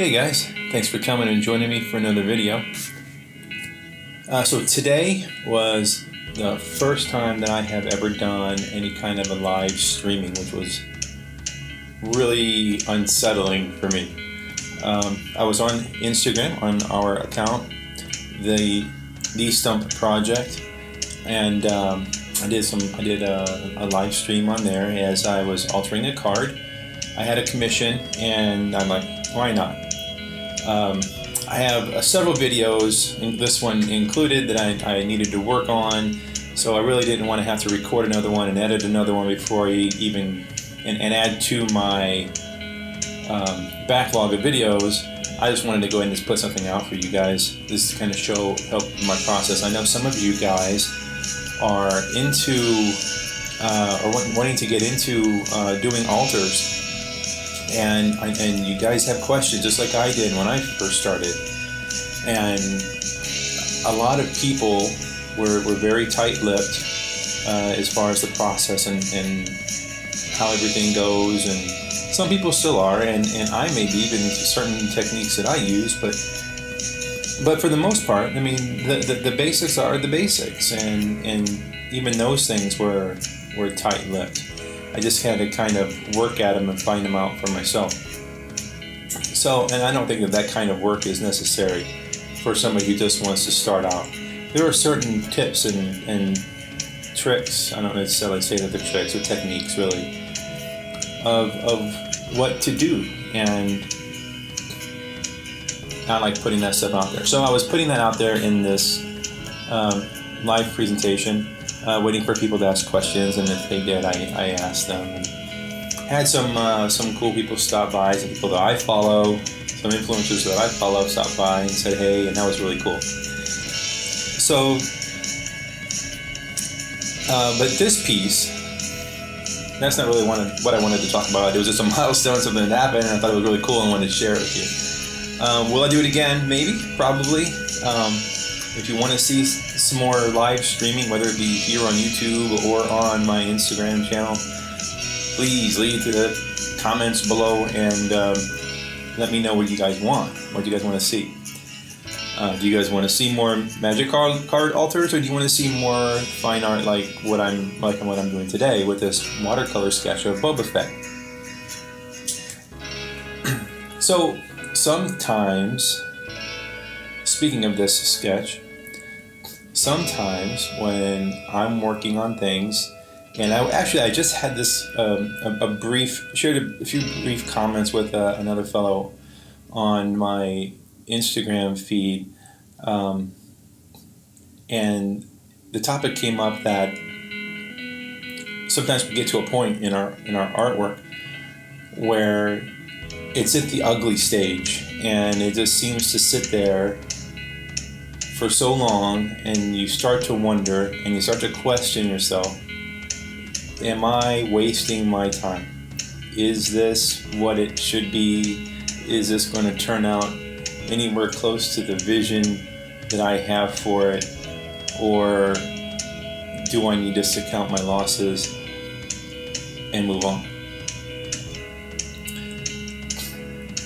Hey guys, thanks for coming and joining me for another video. So today was the first time that I have ever done any kind of a live streaming, which was really unsettling for me. I was on Instagram on our account, the Stump Project, and I did a live stream on there as I was altering a card. I had a commission, and I'm like, why not? I have several videos, this one included, that I needed to work on, so I really didn't want to have to record another one and edit another one before I even and add to my backlog of videos. I just wanted to go ahead and just put something out for you guys. This is kind of help my process. I know some of you guys are into or wanting to get into doing altars. And you guys have questions just like I did when I first started. And a lot of people were very tight-lipped as far as the process and how everything goes. And some people still are, and I may be even into certain techniques that I use, but for the most part, I mean, the basics are the basics, and even those things were tight-lipped. I just had to kind of work at them and find them out for myself. So, and I don't think that kind of work is necessary for somebody who just wants to start out. There are certain tips and tricks, I don't necessarily say that they're tricks, or techniques really, of what to do, and I like putting that stuff out there. So I was putting that out there in this live presentation, waiting for people to ask questions, and if they did, I asked them. And had some cool people stop by, some people that I follow, some influencers that I follow stopped by and said hey, and that was really cool. So, but this piece, that's not really what I wanted to talk about. It was just a milestone, something that happened, and I thought it was really cool and wanted to share it with you. Will I do it again? Maybe, probably. If you want to see some more live streaming, whether it be here on YouTube or on my Instagram channel, please leave the comments below and let me know what you guys want, what you guys want to see. Do you guys want to see more magic card altars, or do you want to see more fine art like what I'm doing today with this watercolor sketch of Bobafett? So sometimes, speaking of this sketch, sometimes when I'm working on things, and I just had this shared a few brief comments with another fellow on my Instagram feed, and the topic came up that sometimes we get to a point in our artwork where it's at the ugly stage, and it just seems to sit there for so long, and you start to wonder and you start to question yourself, am I wasting my time? Is this what it should be? Is this going to turn out anywhere close to the vision that I have for it? Or do I need just to count my losses and move on?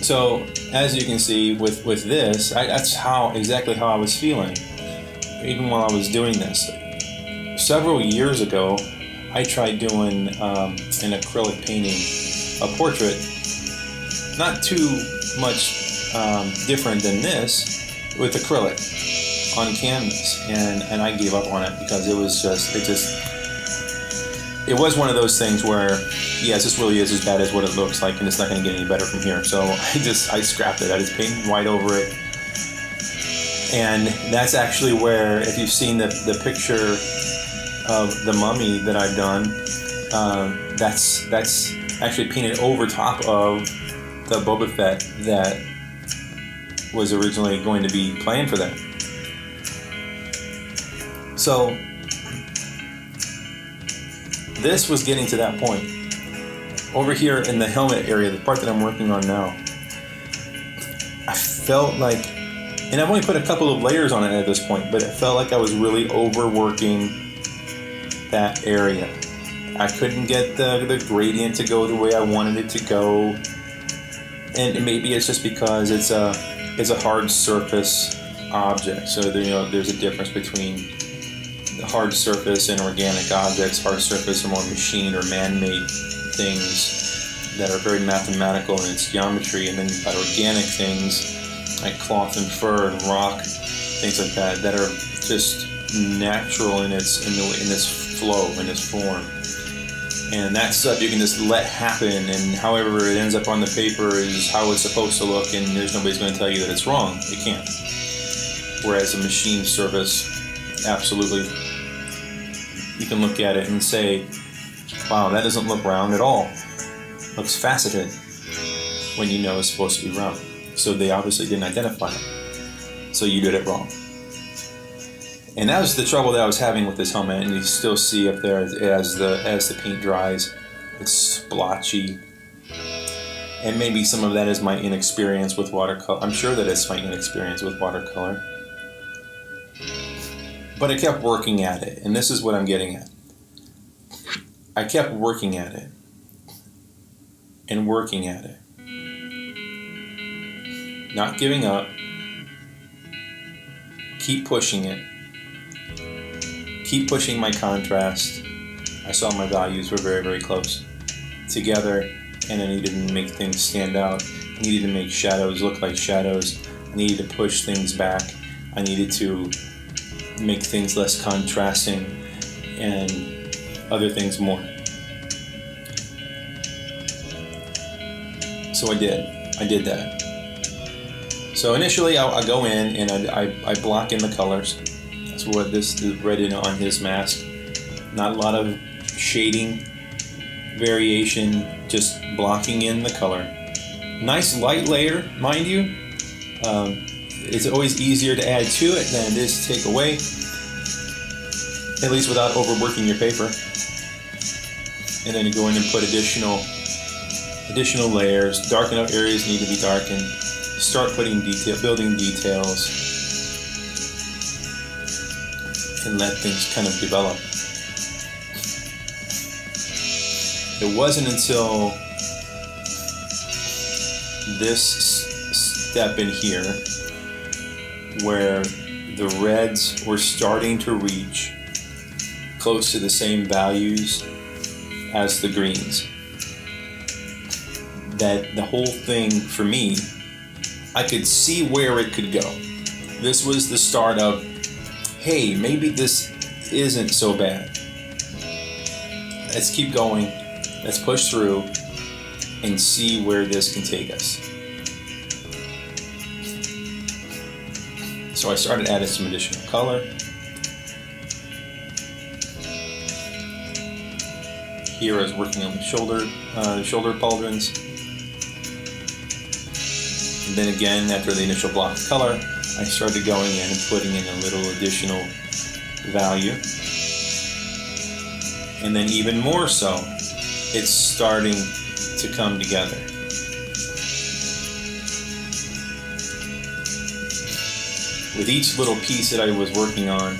So, as you can see with this, that's exactly how I was feeling, even while I was doing this. Several years ago, I tried doing an acrylic painting, a portrait, not too much different than this, with acrylic on canvas, and I gave up on it because it was one of those things where, yes, this really is as bad as what it looks like, and it's not going to get any better from here. So I scrapped it. I just painted white over it. And that's actually where, if you've seen the picture of the mummy that I've done, that's actually painted over top of the Bobafett that was originally going to be planned for that. So this was getting to that point. Over here in the helmet area, the part that I'm working on now, I felt like, and I've only put a couple of layers on it at this point, but it felt like I was really overworking that area. I couldn't get the gradient to go the way I wanted it to go. And maybe it's just because it's a hard surface object. So there's a difference between the hard surface and organic objects. Hard surface are more machine or man-made things that are very mathematical in its geometry, and then you've got organic things like cloth and fur and rock, things like that are just natural in this flow, in this form. And that stuff you can just let happen, and however it ends up on the paper is how it's supposed to look, and there's nobody's going to tell you that it's wrong. It can't. Whereas a machine surface, absolutely, you can look at it and say, wow, that doesn't look round at all. It looks faceted, when you know it's supposed to be round. So they obviously didn't identify it. So you did it wrong. And that was the trouble that I was having with this helmet, and you still see up there as the paint dries, it's splotchy. And maybe some of that is my inexperience with watercolor. I'm sure that it's my inexperience with watercolor. But I kept working at it, and this is what I'm getting at. I kept working at it, and working at it. Not giving up. Keep pushing it. Keep pushing my contrast. I saw my values were very, very close together, and I needed to make things stand out. I needed to make shadows look like shadows. I needed to push things back. I needed to make things less contrasting and other things more. So I did that. So initially I'll go in and I block in the colors. That's what this is read on his mask. Not a lot of shading, variation, just blocking in the color. Nice light layer, mind you. It's always easier to add to it than it is to take away, at least without overworking your paper. And then you go in and put additional layers. Darken up areas need to be darkened. Start putting building details, and let things kind of develop. It wasn't until this step in here where the reds were starting to reach close to the same values as the greens that the whole thing, for me, I could see where it could go. This was the start of, hey, maybe this isn't so bad. Let's keep going. Let's push through and see where this can take us. So I started adding some additional color. Here I was working on the shoulder pauldrons. And then again, after the initial block of color, I started going in and putting in a little additional value. And then even more so, it's starting to come together. With each little piece that I was working on,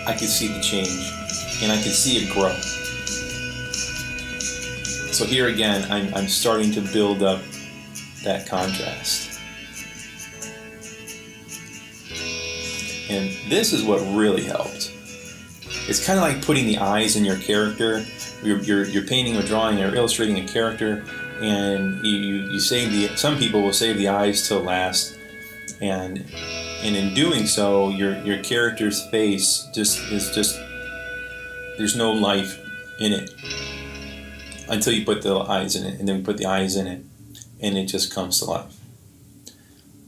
I could see the change, and I could see it grow. So here again, I'm starting to build up that contrast. And this is what really helped. It's kind of like putting the eyes in your character. You're painting or drawing or illustrating a character, and you save some people will save the eyes till last, and in doing so, your character's face is just there's no life in it until you put the eyes in it, and then you put the eyes in it, and it just comes to life.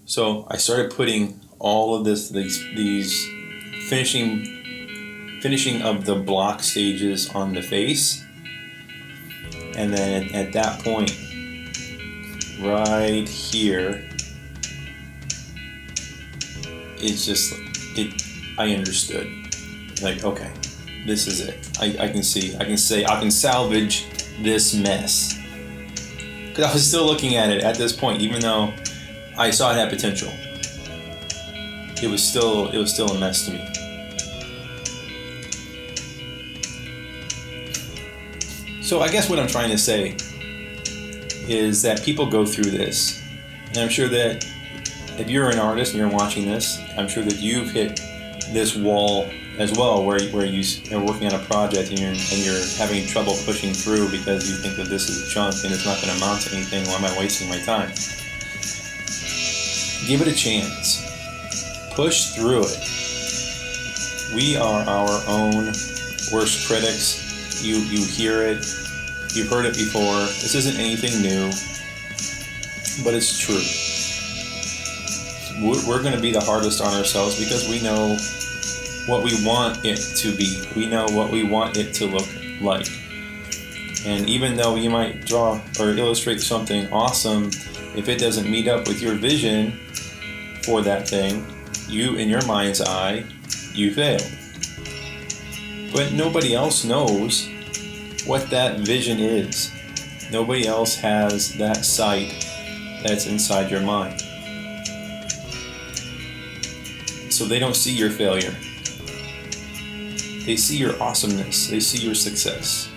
So I started putting all of these finishing of the block stages on the face, and then at that point, right here, it's just I understood. Like, okay, this is it. I can salvage this mess. Because I was still looking at it at this point, even though I saw it had potential. It was still a mess to me. So I guess what I'm trying to say is that people go through this. And I'm sure that if you're an artist and you're watching this, I'm sure that you've hit this wall as well, where you're working on a project and you're having trouble pushing through because you think that this is junk and it's not going to amount to anything. Why am I wasting my time? Give it a chance. Push through it. We are our own worst critics. You hear it. You've heard it before. This isn't anything new, but it's true. We're going to be the hardest on ourselves because we know what we want it to be. We know what we want it to look like. And even though you might draw or illustrate something awesome, if it doesn't meet up with your vision for that thing, you, in your mind's eye, you failed. But nobody else knows what that vision is. Nobody else has that sight that's inside your mind. So they don't see your failure. They see your awesomeness. They see your success.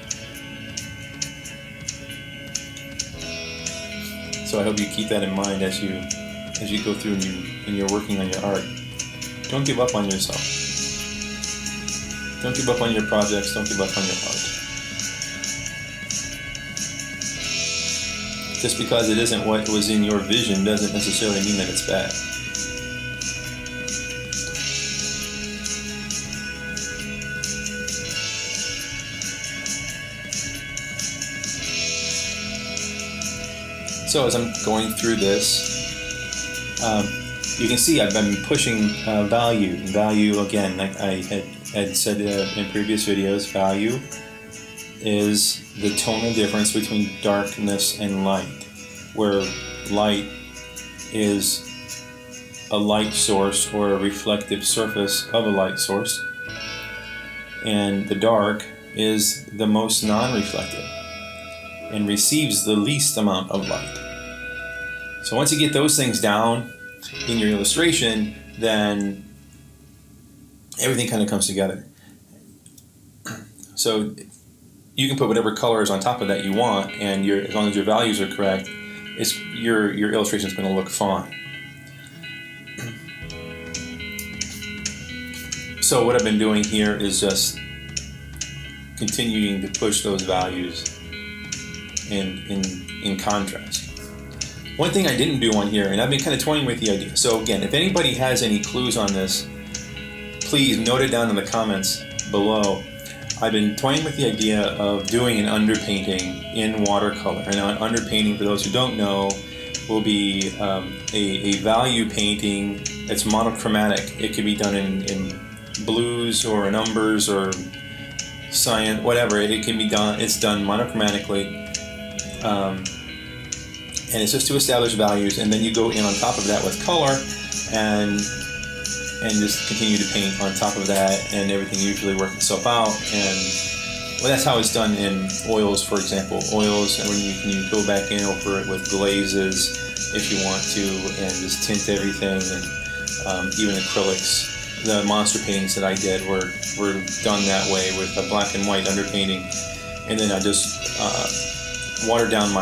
So I hope you keep that in mind as you go through and you're working on your art. Don't give up on yourself. Don't give up on your projects. Don't give up on your art. Just because it isn't what was in your vision doesn't necessarily mean that it's bad. So as I'm going through this, you can see I've been pushing value. Value, again, like I had said in previous videos, value is the tonal difference between darkness and light, where light is a light source or a reflective surface of a light source, and the dark is the most non-reflective and receives the least amount of light. So once you get those things down in your illustration, then everything kind of comes together. So you can put whatever colors on top of that you want, and as long as your values are correct, your illustration is going to look fine. So what I've been doing here is just continuing to push those values in contrast. One thing I didn't do on here, and I've been kind of toying with the idea. So again, if anybody has any clues on this, please note it down in the comments below. I've been toying with the idea of doing an underpainting in watercolor. And an underpainting, for those who don't know, will be a value painting that's monochromatic. It can be done in blues or in umbers or cyan, whatever. It can be done. It's done monochromatically. And it's just to establish values, and then you go in on top of that with color and just continue to paint on top of that, and everything usually works itself out. And well, that's how it's done in oils, for example. Oils, and when you go back in over it with glazes if you want to, and just tint everything, and even acrylics. The monster paintings that I did were done that way with a black and white underpainting, and then I just watered down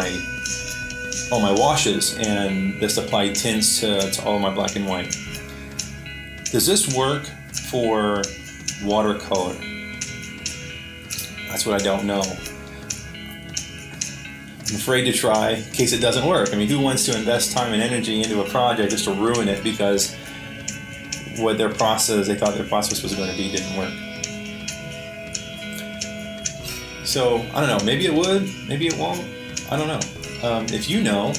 all my washes and just applied tints to all of my black and white. Does this work for watercolor? That's what I don't know. I'm afraid to try in case it doesn't work. I mean, who wants to invest time and energy into a project just to ruin it because what they thought their process was going to be didn't work? So, I don't know. Maybe it would, maybe it won't. I don't know. If you know,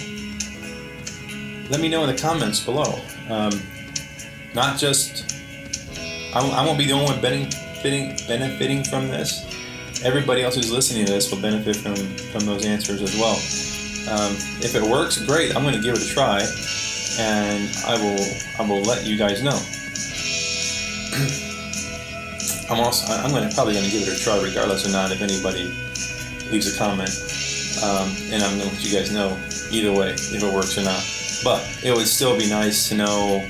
let me know in the comments below. Not just, I won't be the only one benefiting from this. Everybody else who's listening to this will benefit from those answers as well. If it works, great. I'm going to give it a try, and I will let you guys know. I'm probably going to give it a try regardless or not if anybody leaves a comment. And I'm going to let you guys know either way if it works or not. But it would still be nice to know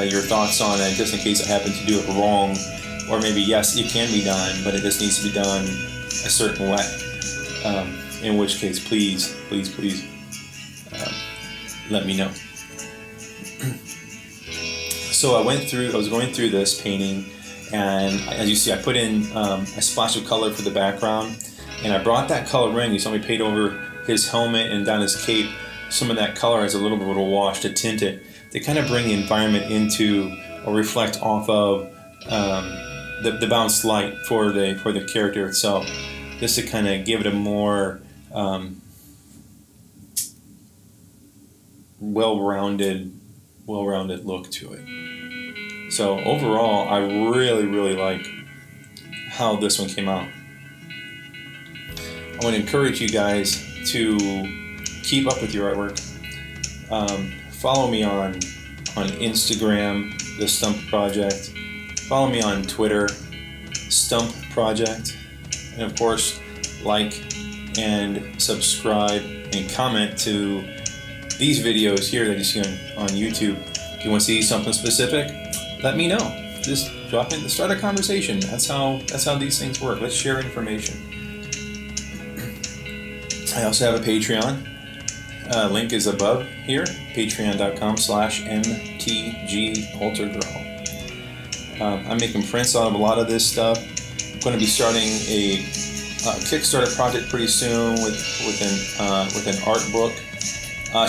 your thoughts on it, just in case I happen to do it wrong, or maybe yes, it can be done, but it just needs to be done a certain way. In which case, please let me know. So I was going through this painting, and as you see, I put in a splash of color for the background, and I brought that color in. You saw me paint over his helmet and down his cape, some of that color as a little bit of a wash to tint it, to kind of bring the environment into or reflect off of the bounced light for the character itself, just to kind of give it a more well-rounded look to it. So overall, I really like how this one came out. I want to encourage you guys to keep up with your artwork. Follow me on Instagram, The Stump Project. Follow me on Twitter, Stump Project. And of course, like and subscribe and comment to these videos here that you see on YouTube. If you want to see something specific, let me know. Just drop in, start a conversation. That's how these things work. Let's share information. I also have a Patreon. Link is above here, patreon.com/mtgaltergirl. I'm making prints out of a lot of this stuff. I'm going to be starting a Kickstarter project pretty soon with an art book.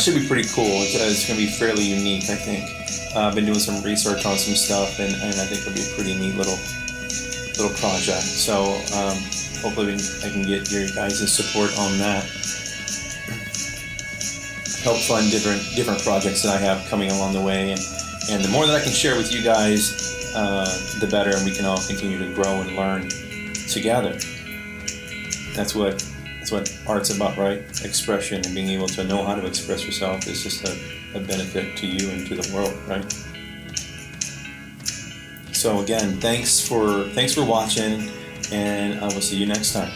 Should be pretty cool. It's going to be fairly unique, I think. I've been doing some research on some stuff, and I think it'll be a pretty neat little project. So hopefully I can get your guys' support on that. Help fund different projects that I have coming along the way, and the more that I can share with you guys, the better, and we can all continue to grow and learn together. That's what art's about, right? Expression, and being able to know how to express yourself is just a benefit to you and to the world, right? So again, thanks for watching, and I will see you next time.